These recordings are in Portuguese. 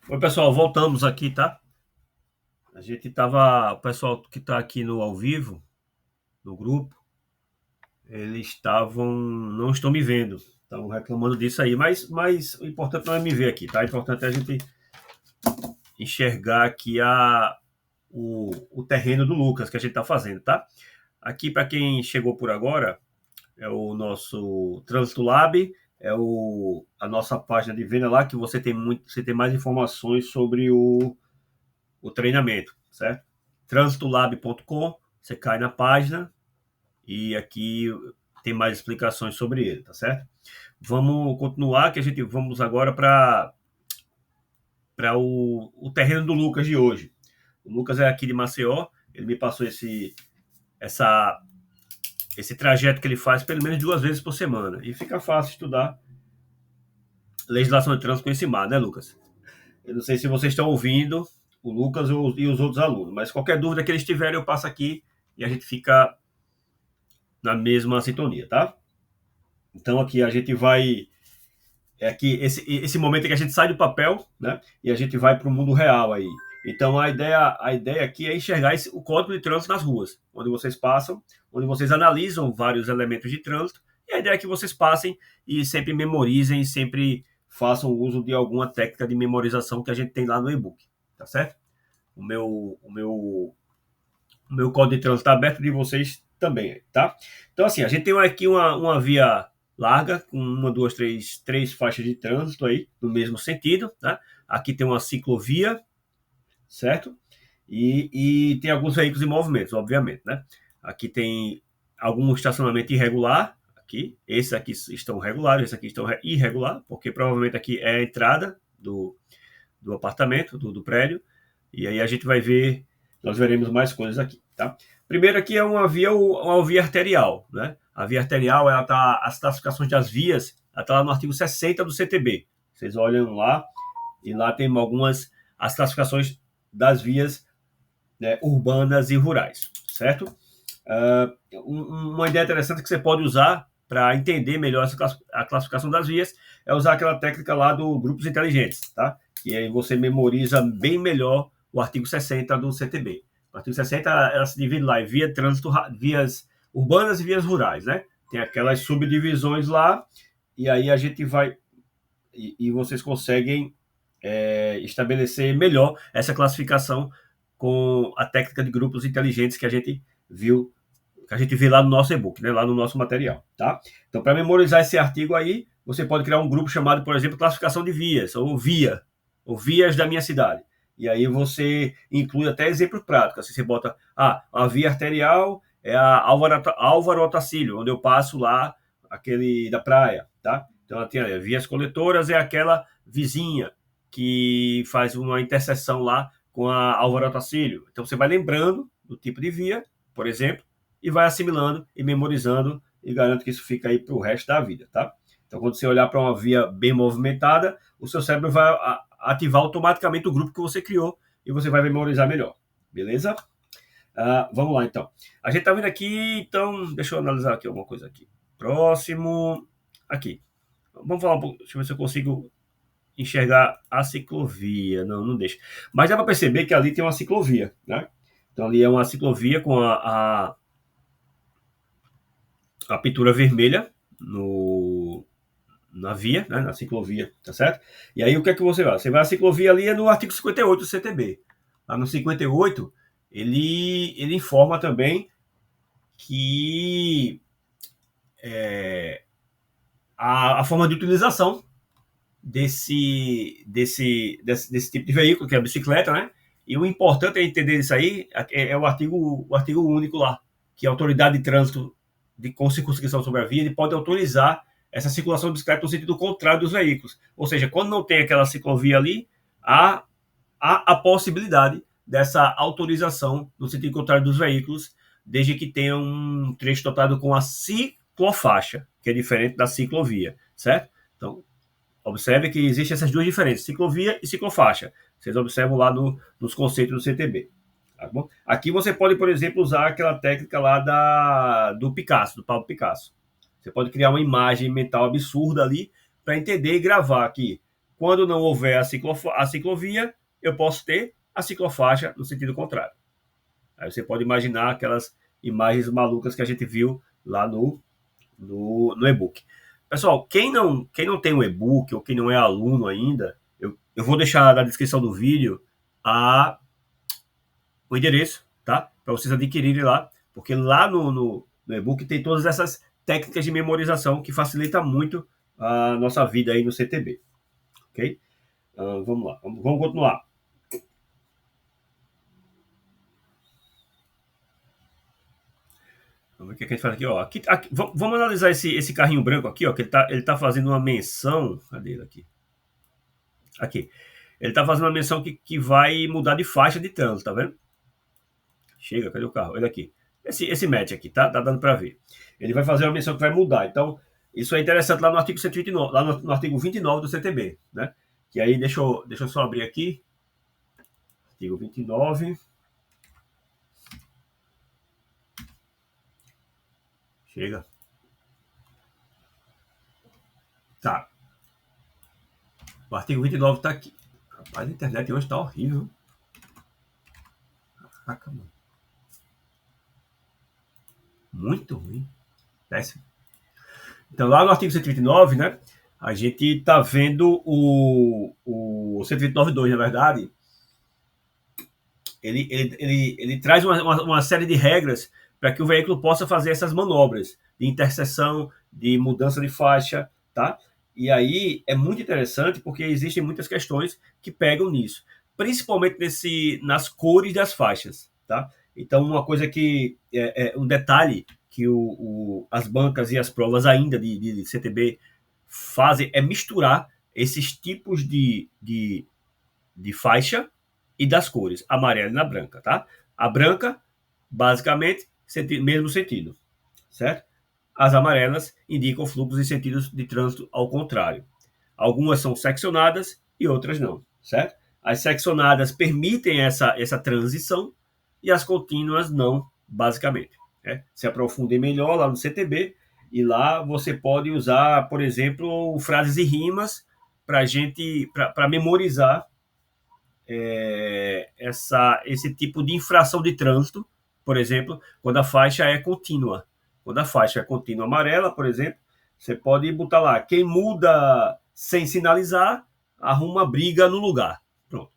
Oi, pessoal, voltamos aqui, tá? O pessoal que tá aqui no ao vivo, no grupo, não estão me vendo, estão reclamando disso aí, mas o importante não é me ver aqui, tá? O importante é a gente enxergar aqui o terreno do Lucas que a gente tá fazendo, tá? Aqui, para quem chegou por agora, é o nosso Trânsito Lab, a nossa página de venda lá, que você tem mais informações sobre o treinamento, certo? Transitolab.com, você cai na página e aqui tem mais explicações sobre ele, tá certo? Vamos continuar, que vamos agora para o terreno do Lucas de hoje. O Lucas é aqui de Maceió, ele me passou essa, esse trajeto que ele faz pelo menos 2 vezes por semana. E fica fácil estudar legislação de trânsito com esse mar, né, Lucas? Eu não sei se vocês estão ouvindo o Lucas e os outros alunos, mas qualquer dúvida que eles tiverem, eu passo aqui e a gente fica na mesma sintonia, tá? Então aqui a gente vai. É aqui esse momento em que a gente sai do papel, né? E a gente vai para o mundo real aí. Então a ideia aqui é enxergar o código de trânsito nas ruas, onde vocês passam, onde vocês analisam vários elementos de trânsito. E a ideia é que vocês passem e sempre memorizem, sempre façam uso de alguma técnica de memorização que a gente tem lá no e-book, tá certo? O meu, o meu, o meu código de trânsito está aberto de vocês também, tá? Então, assim, a gente tem aqui uma via larga, com uma, duas, três faixas de trânsito aí, no mesmo sentido, né? Aqui tem uma ciclovia, certo? E tem alguns veículos em movimento, obviamente, né? Aqui tem algum estacionamento irregular, aqui. Esses aqui estão regulares, esses aqui estão irregular, porque provavelmente aqui é a entrada do apartamento, do prédio. E aí a gente vai ver, nós veremos mais coisas aqui, tá? Primeiro aqui é uma via arterial, né? A via arterial, as classificações das vias, ela está lá no artigo 60 do CTB. Vocês olham lá, e lá tem as classificações das vias, né, urbanas e rurais, certo? Uma ideia interessante que você pode usar para entender melhor a classificação das vias é usar aquela técnica lá do grupos inteligentes, tá? E aí você memoriza bem melhor o artigo 60 do CTB. O artigo 60 ela se divide lá em vias urbanas e vias rurais, né? Tem aquelas subdivisões lá, e aí a gente vai e vocês conseguem estabelecer melhor essa classificação com a técnica de grupos inteligentes que a gente vê lá no nosso e-book, né, lá no nosso material, tá? Então, para memorizar esse artigo aí, você pode criar um grupo chamado, por exemplo, classificação de vias, ou vias da minha cidade. E aí você inclui até exemplos práticos. Assim, você bota, a via arterial é a Álvaro Otacílio, onde eu passo lá, aquele da praia, tá? Então, tem vias coletoras, é aquela vizinha que faz uma interseção lá com a Álvaro Otacílio. Então, você vai lembrando do tipo de via, por exemplo, e vai assimilando e memorizando e garanto que isso fica aí para o resto da vida, tá? Então, quando você olhar para uma via bem movimentada, o seu cérebro vai ativar automaticamente o grupo que você criou e você vai memorizar melhor, beleza? Vamos lá, então. A gente tá vendo aqui, então, deixa eu analisar aqui alguma coisa aqui. Próximo, aqui. Vamos falar um pouco, deixa eu ver se eu consigo enxergar a ciclovia. Não, não deixa. Mas dá para perceber que ali tem uma ciclovia, né? Então ali é uma ciclovia com a pintura vermelha na via, né, na ciclovia, tá certo? E aí o que é que você vai? Você vai à ciclovia ali no artigo 58 do CTB. Lá no 58, ele informa também que a forma de utilização desse tipo de veículo, que é a bicicleta, né? E o importante é entender isso aí, é o artigo único lá, que a autoridade de trânsito com circunscrição sobre a via, ele pode autorizar essa circulação de bicicleta no sentido contrário dos veículos. Ou seja, quando não tem aquela ciclovia ali, há a possibilidade dessa autorização no sentido contrário dos veículos, desde que tenha um trecho dotado com a ciclofaixa, que é diferente da ciclovia, certo? Então, observe que existem essas duas diferenças, ciclovia e ciclofaixa. Vocês observam lá nos conceitos do CTB. Tá bom? Aqui você pode, por exemplo, usar aquela técnica lá do Picasso, do Pablo Picasso. Você pode criar uma imagem mental absurda ali para entender e gravar aqui. Quando não houver a ciclovia, eu posso ter a ciclofaixa no sentido contrário. Aí você pode imaginar aquelas imagens malucas que a gente viu lá no e-book. Pessoal, quem não tem um e-book ou quem não é aluno ainda, eu vou deixar na descrição do vídeo o endereço, tá? Para vocês adquirirem lá, porque lá no e-book tem todas essas técnicas de memorização que facilita muito a nossa vida aí no CTB, ok? Vamos lá, vamos continuar. Vamos ver o que a gente faz aqui, ó. Aqui, vamos analisar esse carrinho branco aqui, ó, que ele tá fazendo uma menção. Cadê ele aqui? Aqui. Ele tá fazendo uma menção que vai mudar de faixa de trânsito, tá vendo? Chega, cadê o carro? Olha aqui. Esse match aqui, tá? Tá dando para ver. Ele vai fazer uma menção que vai mudar. Então, isso é interessante lá no artigo 129, lá no artigo 29 do CTB, né? Que aí, deixa eu só abrir aqui. Artigo 29. Chega. Tá. O artigo 29 tá aqui. Rapaz, a internet hoje tá horrível. Caraca, mano. Muito ruim. Péssimo. Então, lá no artigo 129, né? A gente tá vendo o 129.2, na verdade. Ele traz uma série de regras para que o veículo possa fazer essas manobras de interseção, de mudança de faixa, tá? E aí é muito interessante porque existem muitas questões que pegam nisso, principalmente nas cores das faixas, tá? Então, uma coisa que um detalhe que as bancas e as provas ainda de CTB fazem é misturar esses tipos de faixa e das cores, amarela e na branca, tá? A branca, basicamente, mesmo sentido, certo? As amarelas indicam fluxos e sentidos de trânsito ao contrário. Algumas são seccionadas e outras não, certo? As seccionadas permitem essa transição e as contínuas não, basicamente. Né? Se aprofundem melhor lá no CTB e lá você pode usar, por exemplo, frases e rimas para memorizar esse tipo de infração de trânsito, por exemplo, quando a faixa é contínua. Quando a faixa é contínua amarela, por exemplo, você pode botar lá, quem muda sem sinalizar, arruma briga no lugar. Pronto.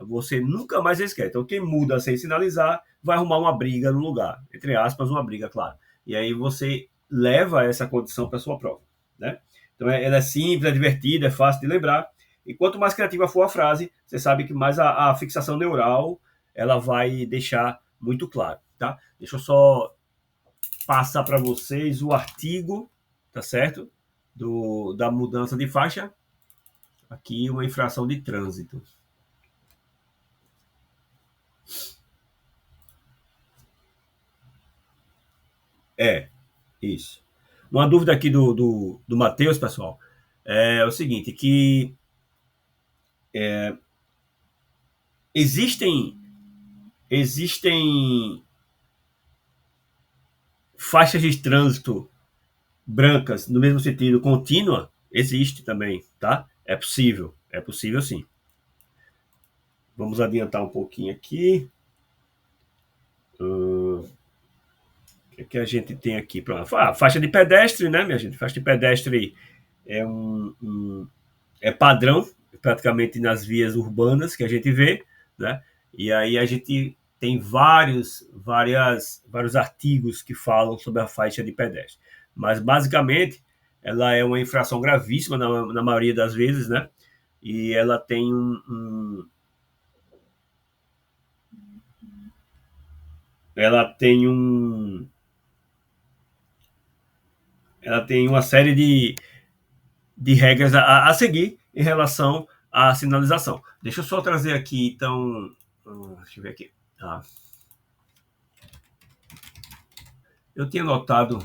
Você nunca mais esquece. Então, quem muda sem sinalizar, vai arrumar uma briga no lugar. Entre aspas, uma briga, claro. E aí você leva essa condição para a sua prova. Né? Então, ela é simples, é divertida, é fácil de lembrar. E quanto mais criativa for a frase, você sabe que mais a fixação neural ela vai deixar muito claro, tá? Deixa eu só passar para vocês o artigo, tá certo? Da mudança de faixa. Aqui uma infração de trânsito. Isso. Uma dúvida aqui do Matheus, pessoal, é o seguinte, que existem faixas de trânsito brancas no mesmo sentido contínua? Existe também, tá? É possível sim. Vamos adiantar um pouquinho aqui. O que a gente tem aqui? Faixa de pedestre, né, minha gente? Faixa de pedestre é padrão, praticamente nas vias urbanas que a gente vê, né? E aí a gente tem vários artigos que falam sobre a faixa de pedestre. Mas, basicamente, ela é uma infração gravíssima na maioria das vezes, né? E ela tem ela tem uma série de regras a seguir em relação à sinalização. Deixa eu só trazer aqui, então... Deixa eu ver aqui. Eu tinha notado...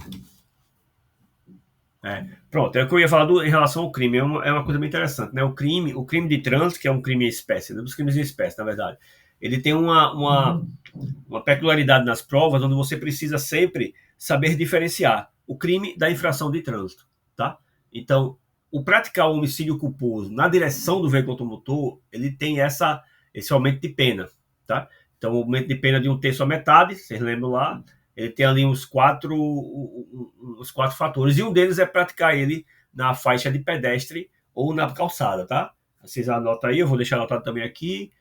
Pronto, é o que eu ia falar em relação ao crime. É uma coisa bem interessante, né? O crime de trânsito, que é um crime em espécie, né? Dos crimes em espécie, na verdade, ele tem uma peculiaridade nas provas, onde você precisa sempre saber diferenciar o crime da infração de trânsito, tá? Então, o praticar o homicídio culposo na direção do veículo automotor, ele tem esse aumento de pena, tá? Então, o aumento de pena de 1/3 a metade, vocês lembram lá, ele tem ali uns quatro fatores, e um deles é praticar ele na faixa de pedestre ou na calçada, tá? Vocês anotam aí, eu vou deixar anotado também aqui,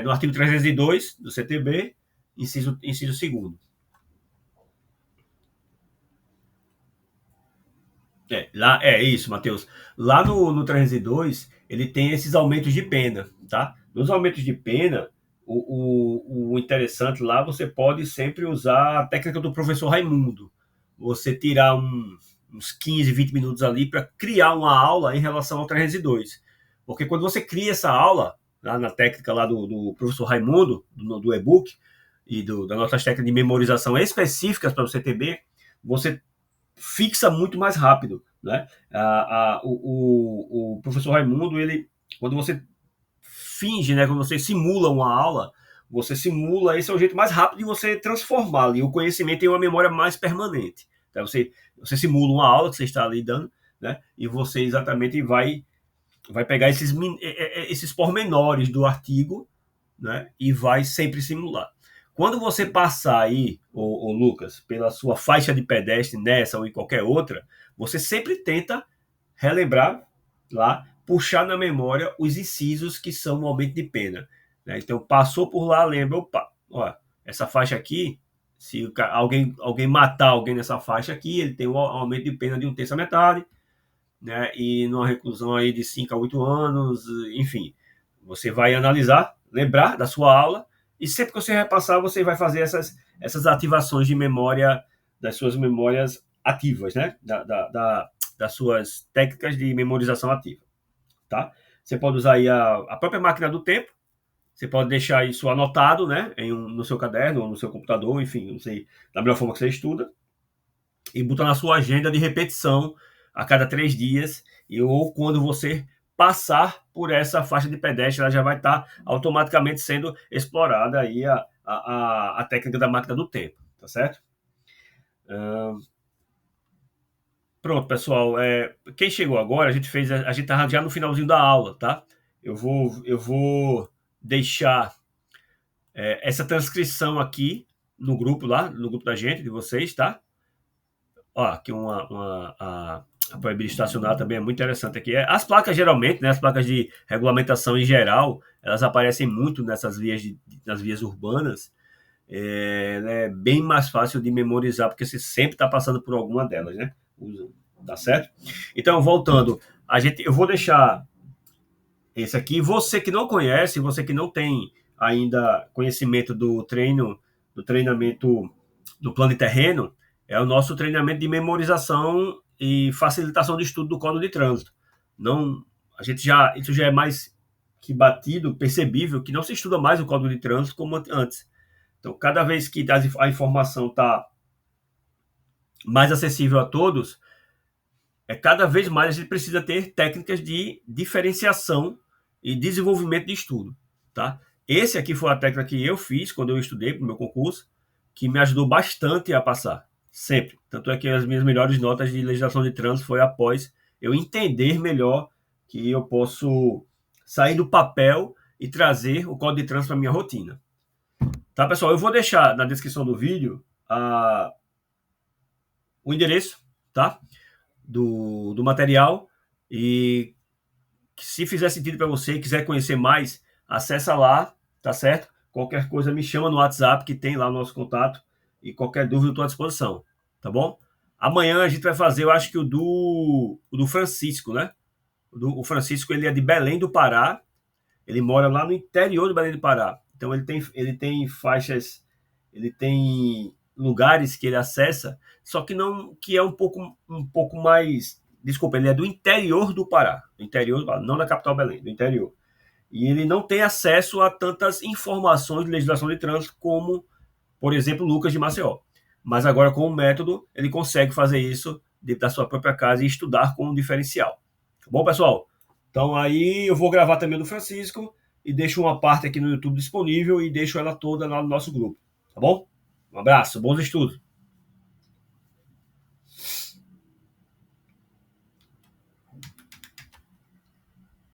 no artigo 302 do CTB, inciso 2º. É isso, Matheus. Lá no 302, ele tem esses aumentos de pena, tá? Nos aumentos de pena, o interessante lá, você pode sempre usar a técnica do professor Raimundo. Você tirar uns 15, 20 minutos ali para criar uma aula em relação ao 302. Porque quando você cria essa aula, lá na técnica lá do professor Raimundo, do e-book, e das nossas técnicas de memorização específicas para o CTB, você fixa muito mais rápido, né? O professor Raimundo, quando você finge, né, quando você simula uma aula, esse é o jeito mais rápido de você transformar ali o conhecimento em uma memória mais permanente. Então, você simula uma aula que você está ali dando, né, e você exatamente vai pegar esses pormenores do artigo, né, e vai sempre simular. Quando você passar aí, ô Lucas, pela sua faixa de pedestre nessa ou em qualquer outra, você sempre tenta relembrar lá, puxar na memória os incisos que são o aumento de pena, né? Então, passou por lá, lembra, opa, ó, essa faixa aqui, se alguém matar alguém nessa faixa aqui, ele tem um aumento de pena de 1/3 a metade, né? E numa reclusão aí de 5 a 8 anos, enfim. Você vai analisar, lembrar da sua aula, e sempre que você repassar, você vai fazer essas ativações de memória, das suas memórias ativas, né? Das suas técnicas de memorização ativa, tá? Você pode usar aí a própria máquina do tempo, você pode deixar isso anotado, né? No seu caderno, ou no seu computador, enfim, não sei, da melhor forma que você estuda, e botar na sua agenda de repetição a cada 3 dias, ou quando você passar por essa faixa de pedestre, ela já vai estar automaticamente sendo explorada aí a técnica da máquina do tempo, tá certo? Pronto, pessoal. Quem chegou agora, a gente tá já no finalzinho da aula, tá? Eu vou deixar essa transcrição aqui no grupo lá, no grupo da gente, de vocês, tá? Ó, aqui a proibido estacionar também é muito interessante aqui. As placas, geralmente, né, as placas de regulamentação em geral, elas aparecem muito nas vias urbanas. É bem mais fácil de memorizar, porque você sempre está passando por alguma delas, né? Tá certo? Então, voltando, eu vou deixar esse aqui. Você que não conhece, você que não tem ainda conhecimento do treinamento do plano de terreno, é o nosso treinamento de memorização e facilitação de estudo do Código de Trânsito. Isso já é mais que batido, percebível, que não se estuda mais o Código de Trânsito como antes. Então, cada vez que a informação está mais acessível a todos, cada vez mais a gente precisa ter técnicas de diferenciação e desenvolvimento de estudo, tá? Esse aqui foi a técnica que eu fiz quando eu estudei para o meu concurso, que me ajudou bastante a passar, sempre. Tanto é que as minhas melhores notas de legislação de trânsito foi após eu entender melhor que eu posso sair do papel e trazer o Código de Trânsito para minha rotina. Tá, pessoal? Eu vou deixar na descrição do vídeo o endereço, tá? Do material, e se fizer sentido para você, quiser conhecer mais, acessa lá, tá certo? Qualquer coisa me chama no WhatsApp, que tem lá o nosso contato, e qualquer dúvida eu estou à disposição, tá bom? Amanhã a gente vai fazer, eu acho que o do Francisco, né? O Francisco, ele é de Belém do Pará, ele mora lá no interior do Belém do Pará, então ele tem faixas, ele tem lugares que ele acessa, só que é um pouco mais, desculpa, ele é do interior do Pará, não da capital Belém, do interior. E ele não tem acesso a tantas informações de legislação de trânsito como, por exemplo, Lucas de Maceió. Mas agora, com o método, ele consegue fazer isso dentro da sua própria casa e estudar com um diferencial. Tá bom, pessoal? Então aí eu vou gravar também do Francisco e deixo uma parte aqui no YouTube disponível e deixo ela toda lá no nosso grupo. Tá bom? Um abraço, bons estudos.